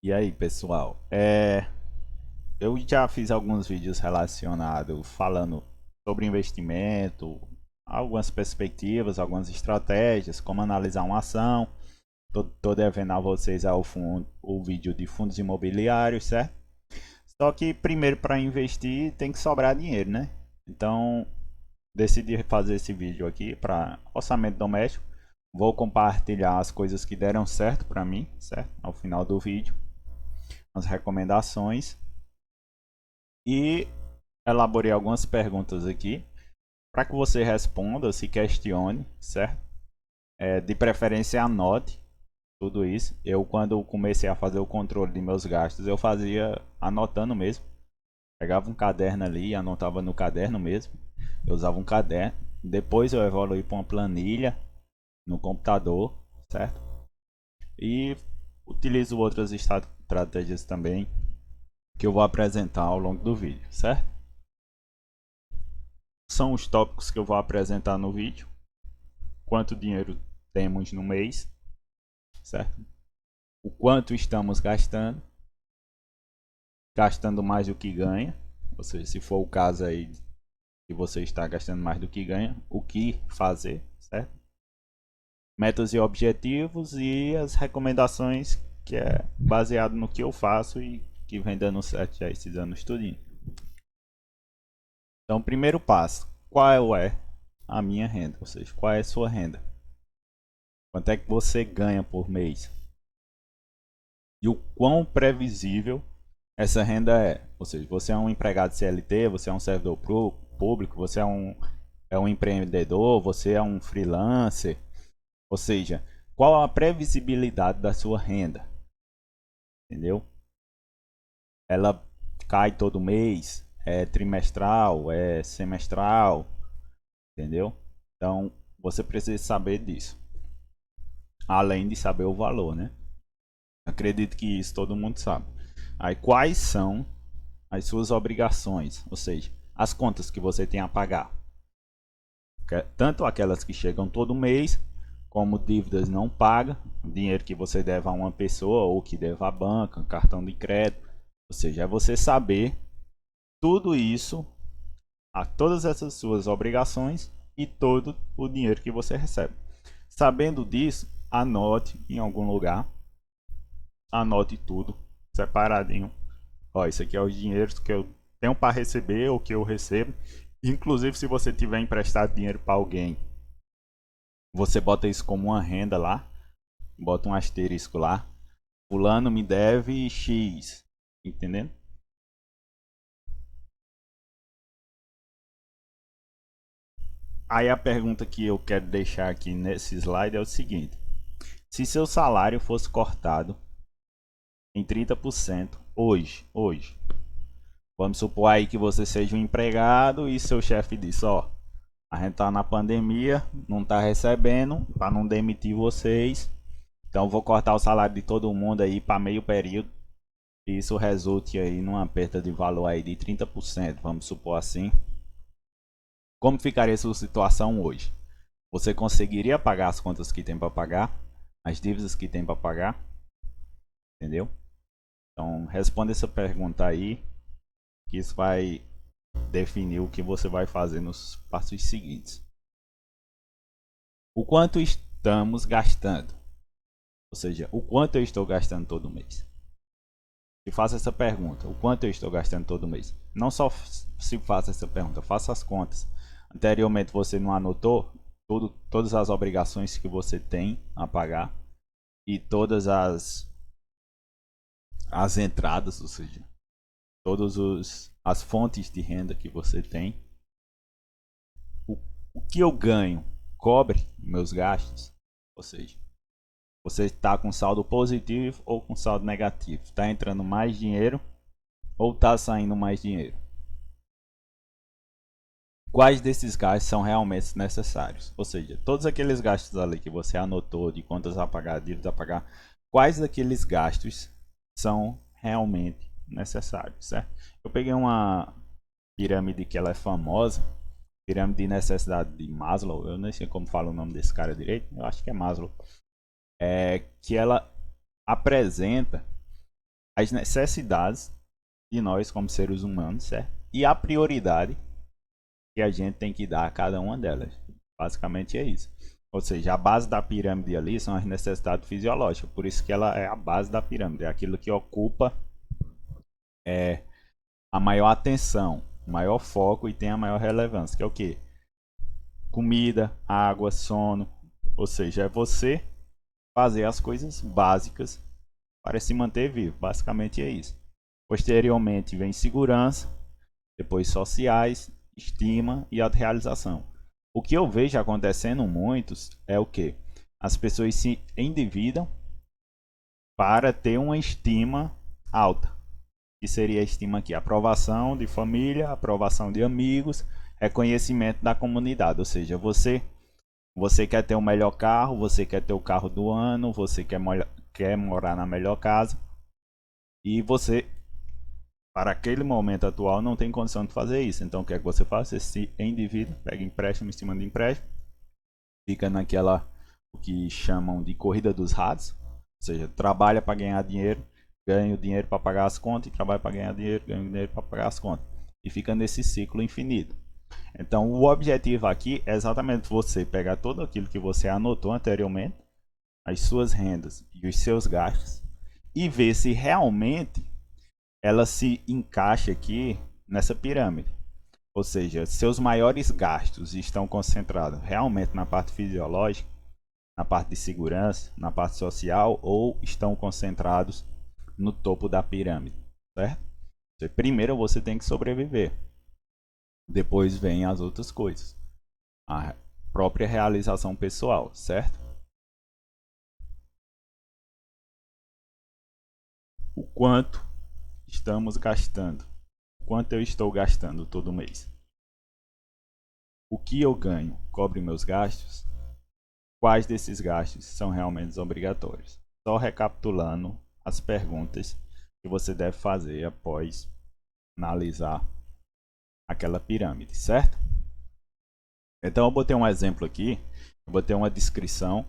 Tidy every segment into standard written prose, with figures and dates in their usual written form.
E aí, pessoal? Eu já fiz alguns vídeos relacionados falando sobre investimento, algumas perspectivas, algumas estratégias, como analisar uma ação. Tô devendo a vocês o vídeo de fundos imobiliários, certo? Só que primeiro para investir tem que sobrar dinheiro, né? Então decidi fazer esse vídeo aqui para orçamento doméstico. Vou compartilhar as coisas que deram certo para mim, certo? Ao final do vídeo, as recomendações. E elaborei algumas perguntas aqui para que você responda, se questione, certo? De preferência anote tudo isso. Eu quando comecei a fazer o controle de meus gastos, eu fazia anotando mesmo. Pegava um caderno ali e anotava no caderno mesmo. Eu usava um caderno. Depois eu evoluí para uma planilha no computador, certo? E utilizo outras estratégias também que eu vou apresentar ao longo do vídeo, certo? São os tópicos que eu vou apresentar no vídeo. Quanto dinheiro temos no mês, certo? O quanto estamos gastando mais do que ganha, ou seja, se for o caso aí que você está gastando mais do que ganha, o que fazer, certo? Metas e objetivos e as recomendações que é baseado no que eu faço e que vem dando certo já esses anos tudinho. Então, primeiro passo, qual é a minha renda, ou seja, qual é a sua renda? Quanto é que você ganha por mês? E o quão previsível essa renda é. Ou seja, você é um empregado CLT, você é um servidor público, você é um empreendedor, você é um freelancer. Ou seja, qual a previsibilidade da sua renda? Entendeu? Ela cai todo mês, é trimestral, é semestral, entendeu? Então, você precisa saber disso. Além de saber o valor, né? Acredito que isso todo mundo sabe. Aí, quais são as suas obrigações, ou seja, as contas que você tem a pagar, tanto aquelas que chegam todo mês, como dívidas não pagas, dinheiro que você deve a uma pessoa ou que deve à banca, cartão de crédito, ou seja, é você saber tudo isso, todas essas suas obrigações e todo o dinheiro que você recebe. Sabendo disso, anote em algum lugar, anote tudo separadinho. Ó, isso aqui é os dinheiros que eu tenho para receber ou que eu recebo. Inclusive, se você tiver emprestado dinheiro para alguém, você bota isso como uma renda lá, bota um asterisco lá. Fulano me deve X, entendendo? Aí a pergunta que eu quero deixar aqui nesse slide é o seguinte: se seu salário fosse cortado em 30% hoje, vamos supor aí que você seja um empregado e seu chefe disse, ó, a gente tá na pandemia, não tá recebendo, para não demitir vocês. Então vou cortar o salário de todo mundo aí para meio período. E isso resulte aí numa perda de valor aí de 30%, vamos supor assim. Como ficaria sua situação hoje? Você conseguiria pagar as contas que tem para pagar? As dívidas que tem para pagar? Entendeu? Então responda essa pergunta aí, que isso vai definir o que você vai fazer nos passos seguintes. O quanto estamos gastando? Ou seja, o quanto eu estou gastando todo mês? Se faça essa pergunta, o quanto eu estou gastando todo mês? Não só se faça essa pergunta, faça as contas. Anteriormente você não anotou todas as obrigações que você tem a pagar e todas as entradas, ou seja, todas as fontes de renda que você tem. O, o que eu ganho cobre meus gastos? Ou seja, você está com saldo positivo ou com saldo negativo? Está entrando mais dinheiro ou está saindo mais dinheiro? Quais desses gastos são realmente necessários? Ou seja, todos aqueles gastos ali que você anotou de contas a pagar, dívidas a pagar, quais daqueles gastos são realmente necessários, certo? Eu peguei uma pirâmide que ela é famosa, pirâmide de necessidade de Maslow, eu não sei como fala o nome desse cara direito, eu acho que é Maslow, que ela apresenta as necessidades de nós como seres humanos, certo? E a prioridade que a gente tem que dar a cada uma delas. Basicamente é isso. Ou seja, a base da pirâmide ali são as necessidades fisiológicas, por isso que ela é a base da pirâmide, é aquilo que ocupa a maior atenção, o maior foco e tem a maior relevância, que é o que? Comida, água, sono, ou seja, é você fazer as coisas básicas para se manter vivo, basicamente é isso. Posteriormente vem segurança, depois sociais, estima e autorrealização. O que eu vejo acontecendo muitos é o que? As pessoas se endividam para ter uma estima alta. Que seria a estima aqui? Aprovação de família, aprovação de amigos, reconhecimento da comunidade. Ou seja, você quer ter o melhor carro, você quer ter o carro do ano, você quer morar na melhor casa. E você, para aquele momento atual, não tem condição de fazer isso. Então o que é que você faz? Você se endivida, pega empréstimo em cima de empréstimo, fica naquela, o que chamam de corrida dos ratos. Ou seja, trabalha para ganhar dinheiro, ganha o dinheiro para pagar as contas, e trabalha para ganhar dinheiro, ganha o dinheiro para pagar as contas. E fica nesse ciclo infinito. Então o objetivo aqui é exatamente você pegar tudo aquilo que você anotou anteriormente, as suas rendas e os seus gastos, e ver se realmente ela se encaixa aqui nessa pirâmide. Ou seja, seus maiores gastos estão concentrados realmente na parte fisiológica, na parte de segurança, na parte social, ou estão concentrados no topo da pirâmide, certo? Primeiro você tem que sobreviver. Depois vem as outras coisas. A própria realização pessoal, certo? O quanto estamos gastando? O quanto eu estou gastando todo mês? O que eu ganho cobre meus gastos? Quais desses gastos são realmente obrigatórios? Só recapitulando as perguntas que você deve fazer após analisar aquela pirâmide, certo? Então eu botei um exemplo aqui, eu botei uma descrição.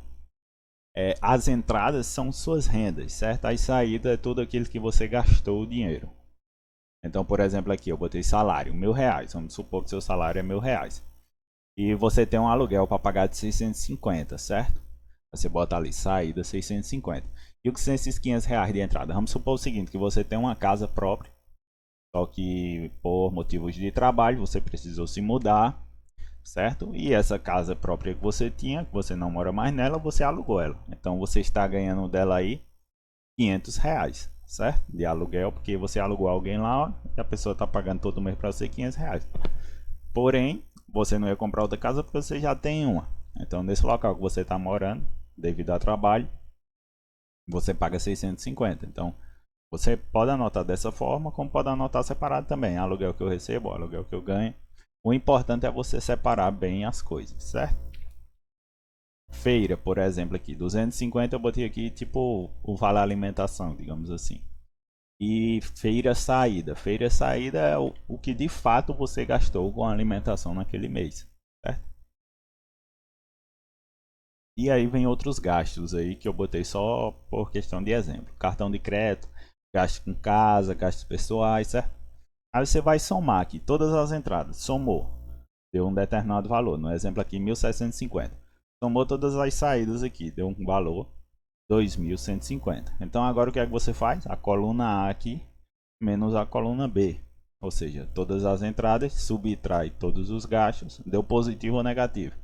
As entradas são suas rendas, certo? As saídas é tudo aquilo que você gastou o dinheiro. Então, por exemplo, aqui eu botei salário, R$ 1.000. Vamos supor que seu salário é R$ 1.000. E você tem um aluguel para pagar de 650, certo? Você bota ali, saída 650. E o que são esses R$ 500 de entrada? Vamos supor o seguinte, que você tem uma casa própria, só que por motivos de trabalho você precisou se mudar, certo? E essa casa própria que você tinha, que você não mora mais nela, você alugou ela. Então você está ganhando dela aí R$ 500, certo? De aluguel, porque você alugou alguém lá e a pessoa está pagando todo mês para você R$ 500. Porém, você não ia comprar outra casa porque você já tem uma. Então, nesse local que você está morando, devido ao trabalho, você paga 650. Então, você pode anotar dessa forma, como pode anotar separado também. Aluguel que eu recebo, aluguel que eu ganho. O importante é você separar bem as coisas, certo? Feira, por exemplo, aqui, 250 eu botei aqui tipo o vale alimentação, digamos assim. E feira saída. Feira saída é o que de fato você gastou com a alimentação naquele mês, certo? E aí vem outros gastos aí que eu botei só por questão de exemplo. Cartão de crédito, gasto com casa, gastos pessoais, certo? Aí você vai somar aqui todas as entradas. Somou. Deu um determinado valor. No exemplo aqui, 1.750. Somou todas as saídas aqui. Deu um valor 2.150. Então agora o que é que você faz? A coluna A aqui menos a coluna B. Ou seja, todas as entradas, subtrai todos os gastos. Deu positivo ou negativo.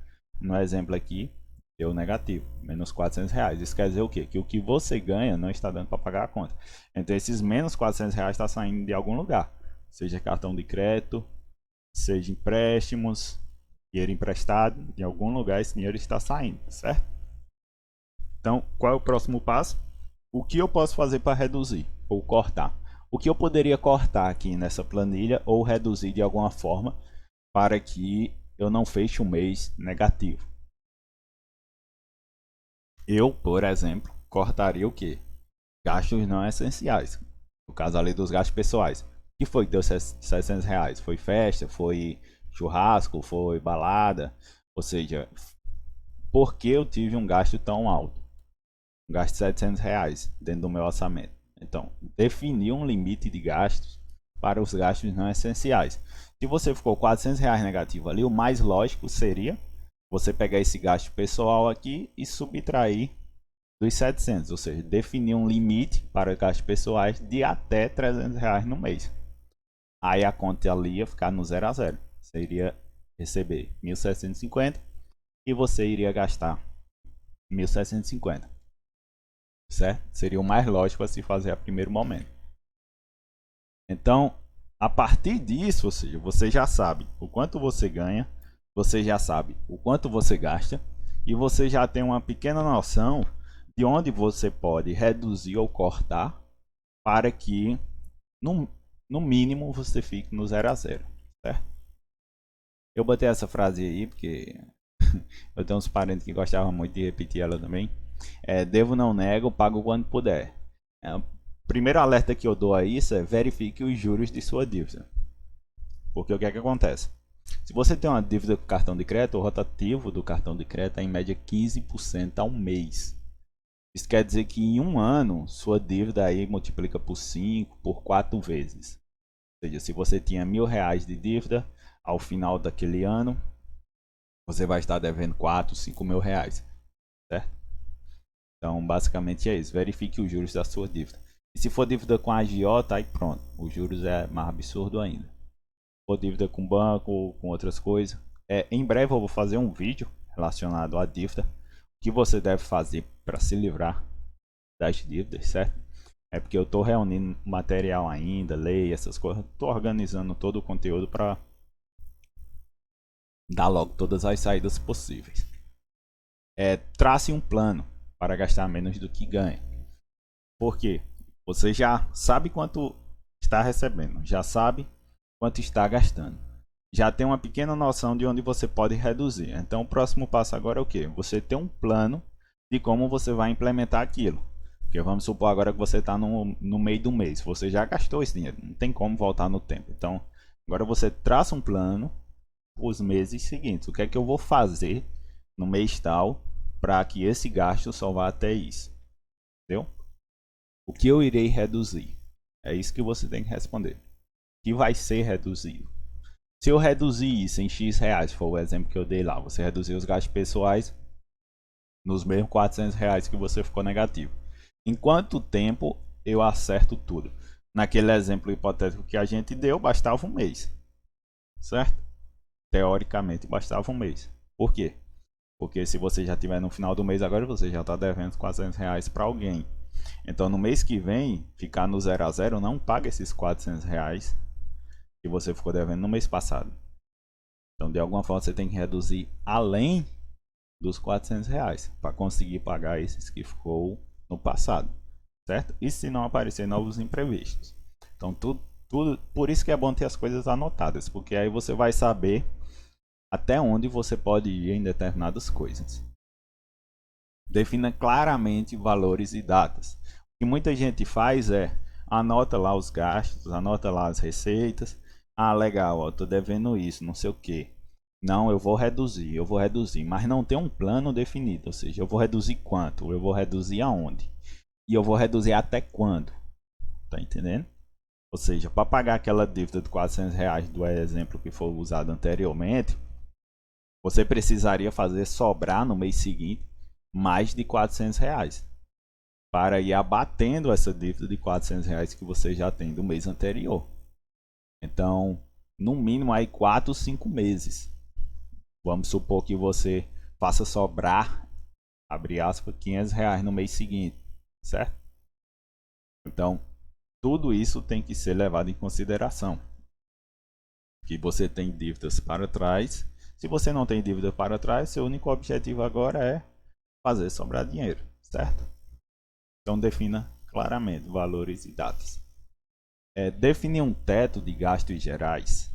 No exemplo aqui, deu negativo, menos R$ 400. Isso quer dizer o quê? Que o que você ganha não está dando para pagar a conta. Então esses menos R$ 400 está saindo de algum lugar. Seja cartão de crédito, seja empréstimos, dinheiro emprestado, de algum lugar esse dinheiro está saindo, certo? Então, qual é o próximo passo? O que eu posso fazer para reduzir ou cortar? O que eu poderia cortar aqui nessa planilha ou reduzir de alguma forma para que eu não feche um mês negativo? Eu, por exemplo, cortaria o quê? Gastos não essenciais. No caso ali dos gastos pessoais. O que foi que deu R$ 600? Foi festa? Foi churrasco? Foi balada? Ou seja, por que eu tive um gasto tão alto? Um gasto de R$ 700 dentro do meu orçamento. Então, definir um limite de gastos para os gastos não essenciais. Se você ficou R$ 400 negativo ali, o mais lógico seria você pegar esse gasto pessoal aqui e subtrair dos 700, ou seja, definir um limite para gastos pessoais de até R$ 300 no mês. Aí a conta ali ia ficar no 0 a 0. Você iria receber 1.750 e você iria gastar 1.750, certo? Seria o mais lógico a se fazer a primeiro momento. Então, a partir disso, ou seja, você já sabe o quanto você ganha, você já sabe o quanto você gasta e você já tem uma pequena noção de onde você pode reduzir ou cortar para que no mínimo você fique no 0 a 0, certo? Eu botei essa frase aí porque eu tenho uns parentes que gostavam muito de repetir ela também. Devo não nego, pago quando puder. O primeiro alerta que eu dou a isso é verifique os juros de sua dívida. Porque o que é que acontece? Se você tem uma dívida com cartão de crédito, o rotativo do cartão de crédito é em média 15% ao mês. Isso quer dizer que em um ano, sua dívida aí multiplica por 5, por 4 vezes. Ou seja, se você tinha R$ 1.000 de dívida, ao final daquele ano, você vai estar devendo 4, 5 mil reais, certo? Então, basicamente é isso. Verifique os juros da sua dívida. E se for dívida com a agiota, aí pronto. Os juros é mais absurdo ainda. Se for dívida com banco ou com outras coisas. Em breve eu vou fazer um vídeo relacionado à dívida. O que você deve fazer para se livrar das dívidas, certo? É porque eu estou reunindo material ainda, lei, essas coisas. Estou organizando todo o conteúdo para dar logo todas as saídas possíveis. Trace um plano para gastar menos do que ganha. Por quê? Você já sabe quanto está recebendo, já sabe quanto está gastando. Já tem uma pequena noção de onde você pode reduzir. Então o próximo passo agora é o quê? Você ter um plano de como você vai implementar aquilo. Porque vamos supor agora que você está no meio do mês. Você já gastou esse dinheiro, não tem como voltar no tempo. Então agora você traça um plano os meses seguintes. O que é que eu vou fazer no mês tal para que esse gasto só vá até isso? Entendeu? O que eu irei reduzir? É isso que você tem que responder. O que vai ser reduzido? Se eu reduzir isso em X reais, foi o exemplo que eu dei lá, você reduzir os gastos pessoais nos mesmos R$ 400 que você ficou negativo. Em quanto tempo eu acerto tudo? Naquele exemplo hipotético que a gente deu, bastava um mês, certo? Teoricamente, bastava um mês. Por quê? Porque se você já tiver no final do mês agora, você já está devendo R$ 400 para alguém. Então, no mês que vem, ficar no 0 a 0 não paga esses R$ 400 que você ficou devendo no mês passado. Então, de alguma forma, você tem que reduzir além dos R$ 400 para conseguir pagar esses que ficou no passado, certo? E se não aparecer novos imprevistos. Então, tudo, por isso que é bom ter as coisas anotadas, porque aí você vai saber até onde você pode ir em determinadas coisas. Defina claramente valores e datas. O que muita gente faz é anota lá os gastos, anota lá as receitas. Ah, legal, ó, tô devendo isso, não sei o que. Não, eu vou reduzir, mas não tem um plano definido, ou seja, eu vou reduzir quanto, eu vou reduzir aonde e eu vou reduzir até quando, tá entendendo? Ou seja, para pagar aquela dívida de R$ 400 do exemplo que foi usado anteriormente, você precisaria fazer sobrar no mês seguinte mais de R$ 400 para ir abatendo essa dívida de R$ 400 que você já tem do mês anterior. Então, no mínimo aí 4, 5 meses. Vamos supor que você faça sobrar, abre aspas, R$ 500 no mês seguinte, certo? Então, tudo isso tem que ser levado em consideração. Que você tem dívidas para trás. Se você não tem dívida para trás, seu único objetivo agora é fazer sobrar dinheiro, certo? Então defina claramente valores e datas. Definir um teto de gastos gerais.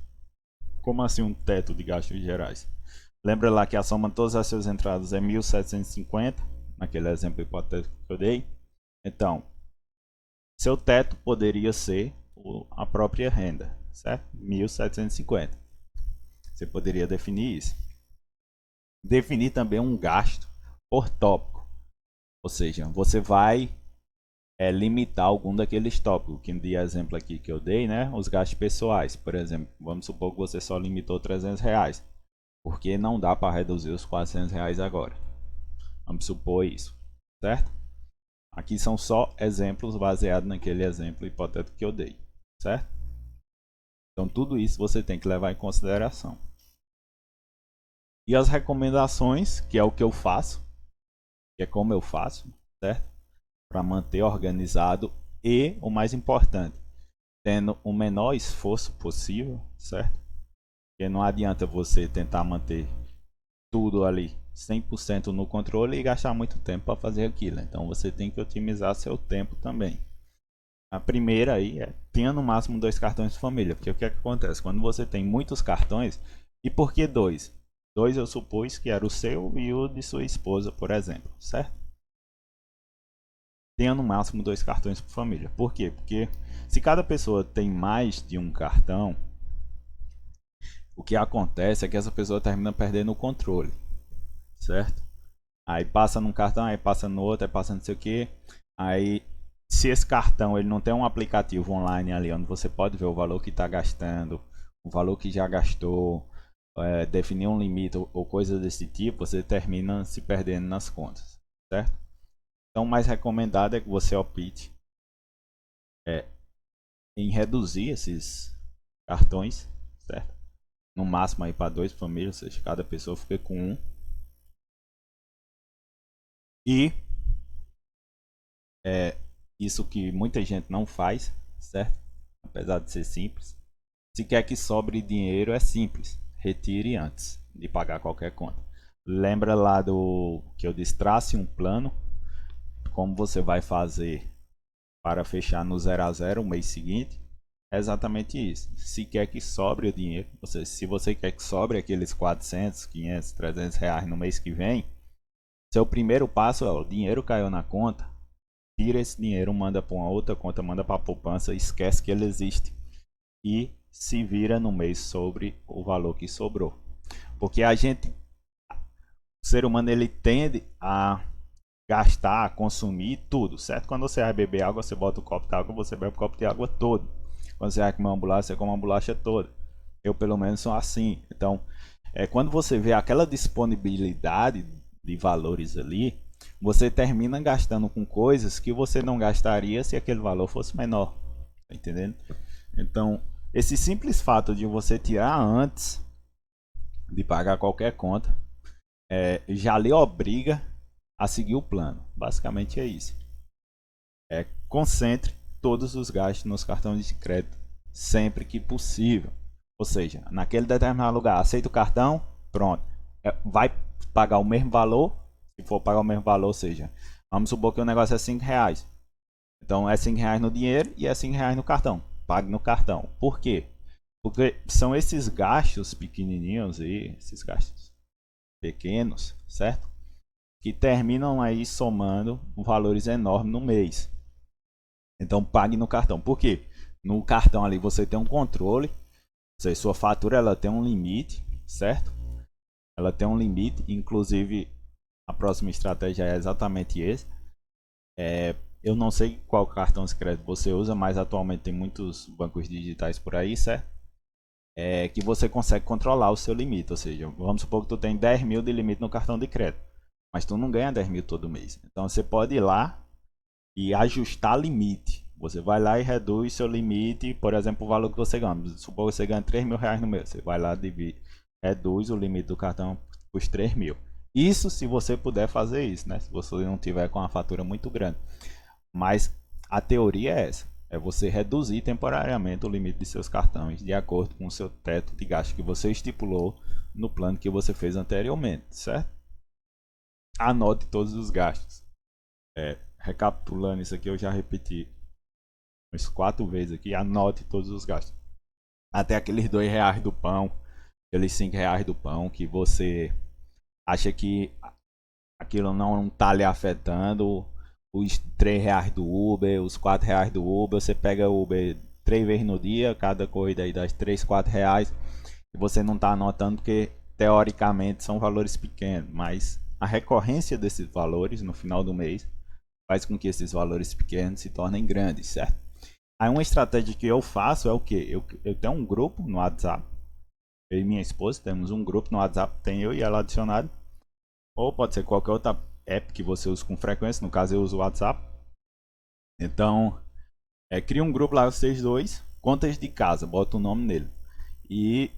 Como assim um teto de gastos gerais? Lembra lá que a soma de todas as suas entradas é 1.750, naquele exemplo hipotético que eu dei? Então, seu teto poderia ser a própria renda, certo? 1.750. Você poderia definir isso. Definir também um gasto por tópico. Ou seja, você vai limitar algum daqueles tópicos, que de exemplo aqui que eu dei, né? Os gastos pessoais, por exemplo, vamos supor que você só limitou R$ 300, porque não dá para reduzir os R$ 400 agora. Vamos supor isso, certo? Aqui são só exemplos baseados naquele exemplo hipotético que eu dei, certo? Então tudo isso você tem que levar em consideração. E as recomendações, que é o que eu faço, que é como eu faço, certo? Para manter organizado e, o mais importante, tendo o menor esforço possível, certo? Porque não adianta você tentar manter tudo ali 100% no controle e gastar muito tempo para fazer aquilo. Então você tem que otimizar seu tempo também. A primeira aí é tenha no máximo 2 cartões de família, porque o que, é que acontece? Quando você tem muitos cartões, e por que dois? Dois eu supus que era o seu e o de sua esposa, por exemplo, certo? Tenha no máximo 2 cartões por família. Por quê? Porque se cada pessoa tem mais de um cartão, o que acontece é que essa pessoa termina perdendo o controle, certo? Aí passa num cartão, aí passa no outro, aí passa não sei o que. Aí, se esse cartão ele não tem um aplicativo online ali onde você pode ver o valor que está gastando, o valor que já gastou, definir um limite ou coisa desse tipo, você termina se perdendo nas contas, certo? Então, o mais recomendado é que você opte é, em reduzir esses cartões, certo? No máximo aí para 2 famílias, ou seja, cada pessoa fica com um. E é isso que muita gente não faz, certo? Apesar de ser simples. Se quer que sobre dinheiro, é simples. Retire antes de pagar qualquer conta. Lembra lá do que eu disse, trace um plano, como você vai fazer para fechar no 0 a 0 o mês seguinte. É exatamente isso. Se quer que sobre o dinheiro, se você quer que sobre aqueles 400, 500, R$ 300 no mês que vem, seu primeiro passo é o dinheiro caiu na conta, tira esse dinheiro, manda para uma outra conta, manda para a poupança, esquece que ele existe e se vira no mês sobre o valor que sobrou. Porque o ser humano, ele tende a gastar, a consumir tudo, certo? Quando você vai beber água, você bota o copo de água, você bebe o copo de água todo. Quando você vai comer uma bolacha, você come uma bolacha toda. Eu, pelo menos, sou assim. Então, quando você vê aquela disponibilidade de valores ali, você termina gastando com coisas que você não gastaria se aquele valor fosse menor. Tá entendendo? Então, esse simples fato de você tirar antes de pagar qualquer conta já lhe obriga a seguir o plano. Basicamente é isso. Concentre todos os gastos nos cartões de crédito sempre que possível. Ou seja, naquele determinado lugar, aceita o cartão, pronto. Vai pagar o mesmo valor. Se for pagar o mesmo valor, ou seja, vamos supor que o negócio é R$ 5. Então é R$ 5 no dinheiro e é R$ 5 no cartão. Pague no cartão. Por quê? Porque são esses gastos pequenininhos e esses gastos pequenos, certo? Que terminam aí somando valores enormes no mês. Então pague no cartão. Por quê? No cartão ali você tem um controle. Ou seja, sua fatura ela tem um limite, certo? Ela tem um limite. Inclusive a próxima estratégia é exatamente esse. Eu não sei qual cartão de crédito você usa, mas atualmente tem muitos bancos digitais por aí, certo? Que você consegue controlar o seu limite. Ou seja, vamos supor que tu tem 10 mil de limite no cartão de crédito, mas tu não ganha 10 mil todo mês. Então você pode ir lá e ajustar limite. Você vai lá e reduz seu limite, por exemplo, o valor que você ganha. Supor que você ganha R$ 3.000 no mês. Você vai lá e reduz o limite do cartão para os 3 mil. Isso se você puder fazer isso, né? Se você não tiver com uma fatura muito grande. Mas a teoria é essa. É você reduzir temporariamente o limite de seus cartões de acordo com o seu teto de gasto que você estipulou no plano que você fez anteriormente, certo? Anote todos os gastos. Recapitulando isso aqui, eu já repeti umas 4 vezes aqui. Anote todos os gastos. Até aqueles R$ 2 do pão, aqueles R$ 5 do pão que você acha que aquilo não está lhe afetando. Os R$ 3 do Uber, os R$ 4 do Uber, você pega o Uber 3 vezes no dia, cada corrida aí das 3, R$ 4, e você não está anotando porque teoricamente são valores pequenos, mas a recorrência desses valores no final do mês faz com que esses valores pequenos se tornem grandes, certo? Aí uma estratégia que eu faço é o que? Eu tenho um grupo no WhatsApp, eu e minha esposa temos um grupo no WhatsApp, tem eu e ela adicionado, ou pode ser qualquer outra app que você usa com frequência, no caso eu uso o WhatsApp. Então, cria um grupo lá, vocês dois, contas de casa, bota o nome nele. E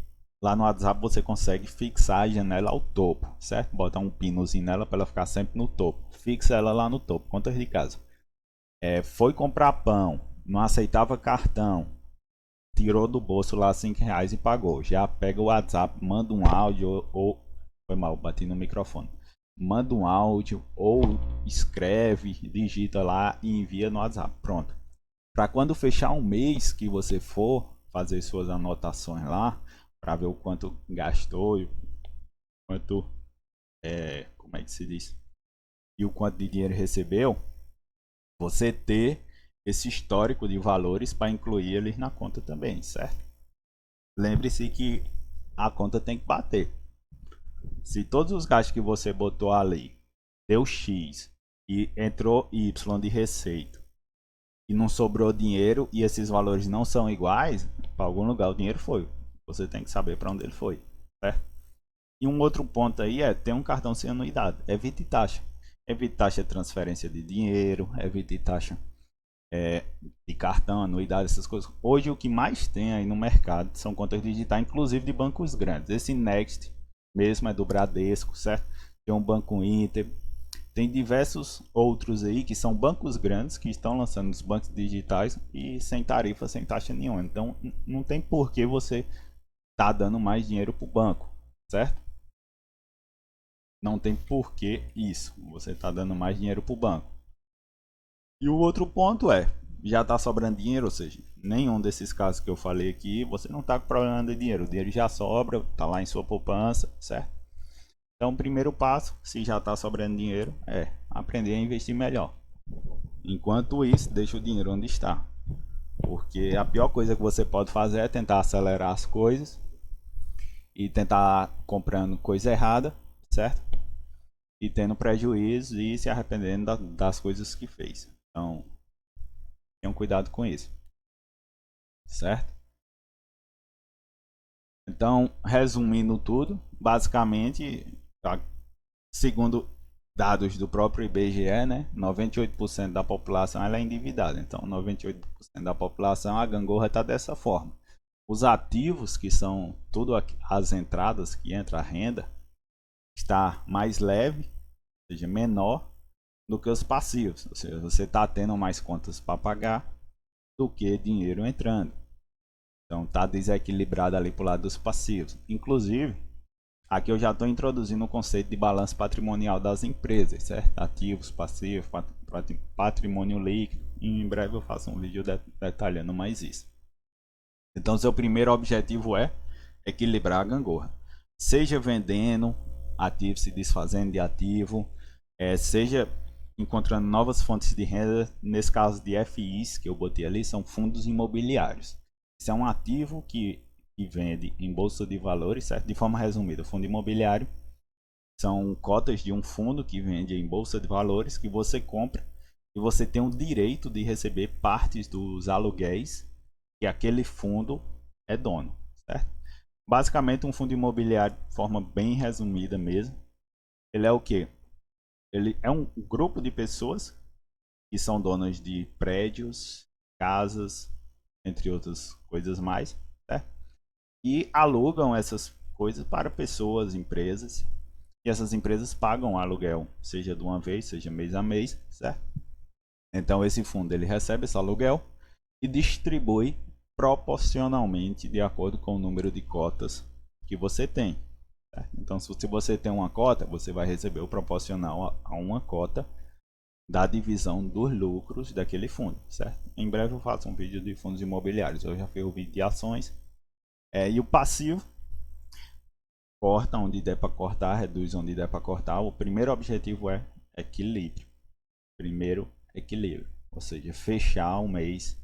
lá no WhatsApp você consegue fixar a janela ao topo, certo? Botar um pinozinho nela para ela ficar sempre no topo. Fixa ela lá no topo, contas de casa. Foi comprar pão, não aceitava cartão, tirou do bolso lá R$ 5 e pagou. Já pega o WhatsApp, manda um áudio ou. Foi mal, bati no microfone. Manda um áudio ou escreve, digita lá e envia no WhatsApp. Pronto. Para quando fechar um mês que você for fazer suas anotações lá, para ver o quanto gastou e o quanto, como é que se diz? E o quanto de dinheiro recebeu, você ter esse histórico de valores para incluir eles na conta também, certo? Lembre-se que a conta tem que bater. Se todos os gastos que você botou ali deu X e entrou Y de receita e não sobrou dinheiro e esses valores não são iguais, para algum lugar o dinheiro foi. Você tem que saber para onde ele foi, certo? E um outro ponto aí é ter um cartão sem anuidade. Evite taxa. Evite taxa de transferência de dinheiro, evite taxa de cartão, anuidade, essas coisas. Hoje o que mais tem aí no mercado são contas digitais, inclusive de bancos grandes. Esse Next mesmo é do Bradesco, certo? Tem um Banco Inter, tem diversos outros aí que são bancos grandes que estão lançando os bancos digitais e sem tarifa, sem taxa nenhuma. Então não tem por que você tá dando mais dinheiro para o banco, certo? Não tem por que isso. Você tá dando mais dinheiro para o banco. E o outro ponto já tá sobrando dinheiro, ou seja, nenhum desses casos que eu falei aqui, você não tá com problema de dinheiro. O dinheiro já sobra, tá lá em sua poupança, certo? Então, o primeiro passo, se já está sobrando dinheiro, é aprender a investir melhor. Enquanto isso, deixa o dinheiro onde está. Porque a pior coisa que você pode fazer é tentar acelerar as coisas e tentar comprando coisa errada, certo? E tendo prejuízo e se arrependendo das coisas que fez. Então, tenham cuidado com isso, certo? Então, resumindo tudo, basicamente, segundo dados do próprio IBGE, né, 98% da população ela é endividada. Então, 98% da população, a gangorra está dessa forma. Os ativos, que são tudo as entradas que entra a renda, está mais leve, ou seja, menor do que os passivos. Ou seja, você está tendo mais contas para pagar do que dinheiro entrando. Então, está desequilibrado ali para o lado dos passivos. Inclusive, aqui eu já estou introduzindo o conceito de balanço patrimonial das empresas, certo? Ativos, passivos, patrimônio líquido. E em breve eu faço um vídeo detalhando mais isso. Então, seu primeiro objetivo é equilibrar a gangorra. Seja vendendo ativo, se desfazendo de ativo, seja encontrando novas fontes de renda. Nesse caso de FIs que eu botei ali, são fundos imobiliários. Isso é um ativo que vende em bolsa de valores, certo? De forma resumida, fundo imobiliário são cotas de um fundo que vende em bolsa de valores que você compra e você tem o direito de receber partes dos aluguéis que aquele fundo é dono, certo? Basicamente, um fundo imobiliário, de forma bem resumida mesmo, ele é o que? Ele é um grupo de pessoas que são donas de prédios, casas, entre outras coisas mais, certo? E alugam essas coisas para pessoas, empresas, e essas empresas pagam aluguel, seja de uma vez, seja mês a mês, certo? Então esse fundo ele recebe esse aluguel e distribui proporcionalmente de acordo com o número de cotas que você tem. Certo? Então se você tem uma cota, você vai receber o proporcional a uma cota da divisão dos lucros daquele fundo, certo? Em breve eu faço um vídeo de fundos imobiliários, eu já fiz o vídeo de ações. E o passivo, corta onde der para cortar, reduz onde der para cortar. O primeiro objetivo é equilíbrio. Primeiro, equilíbrio, ou seja, fechar um mês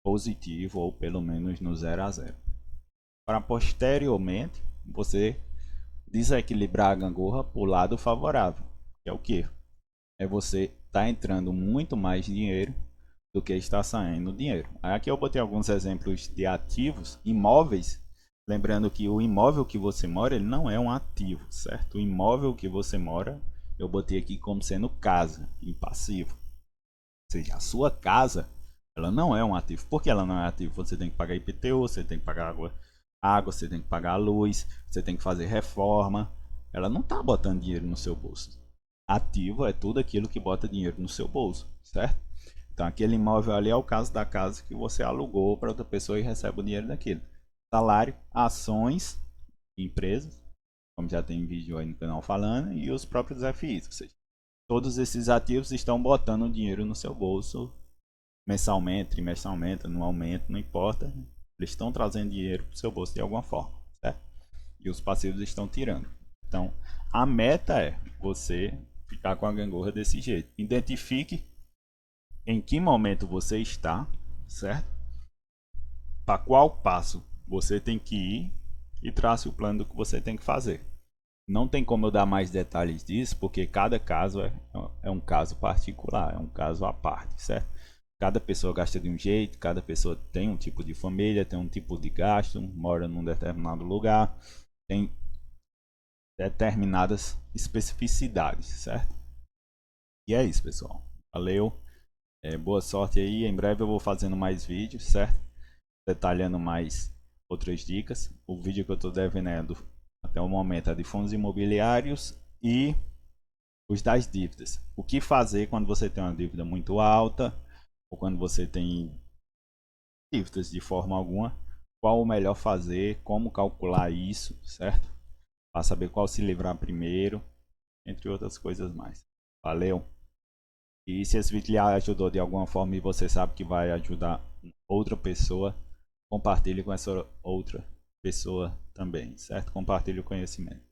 positivo ou pelo menos no 0 a 0. Para posteriormente você desequilibrar a gangorra para o lado favorável, que é o que? É você está entrando muito mais dinheiro do que está saindo dinheiro. Aqui eu botei alguns exemplos de ativos, imóveis. Lembrando que o imóvel que você mora, ele não é um ativo, certo? O imóvel que você mora, eu botei aqui como sendo casa, em passivo. Ou seja, a sua casa, ela não é um ativo. Por que ela não é ativo? Você tem que pagar IPTU, você tem que pagar água, você tem que pagar luz, você tem que fazer reforma. Ela não está botando dinheiro no seu bolso. Ativo é tudo aquilo que bota dinheiro no seu bolso, certo? Então aquele imóvel ali é o caso da casa que você alugou para outra pessoa e recebe o dinheiro daquilo. Salário, ações, empresas, como já tem vídeo aí no canal falando, e os próprios FIs, ou seja, todos esses ativos estão botando dinheiro no seu bolso mensalmente, trimestralmente, anualmente, não importa. Eles estão trazendo dinheiro para o seu bolso de alguma forma, certo? E os passivos estão tirando. Então, a meta é você ficar com a gangorra desse jeito. Identifique em que momento você está, certo? Para qual passo você tem que ir e trace o plano do que você tem que fazer. Não tem como eu dar mais detalhes disso, porque cada caso é um caso particular, é um caso à parte, certo? Cada pessoa gasta de um jeito, cada pessoa tem um tipo de família, tem um tipo de gasto, mora num determinado lugar, tem determinadas especificidades, certo? E é isso, pessoal. Valeu, boa sorte aí. Em breve eu vou fazendo mais vídeos, certo? Detalhando mais outras dicas. O vídeo que eu estou devendo até o momento é de fundos imobiliários e os das dívidas. O que fazer quando você tem uma dívida muito alta ou quando você tem dívidas de forma alguma? Qual o melhor fazer? Como calcular isso, certo? Para saber qual se livrar primeiro, entre outras coisas mais. Valeu! E se esse vídeo lhe ajudou de alguma forma e você sabe que vai ajudar outra pessoa, compartilhe com essa outra pessoa também, certo? Compartilhe o conhecimento.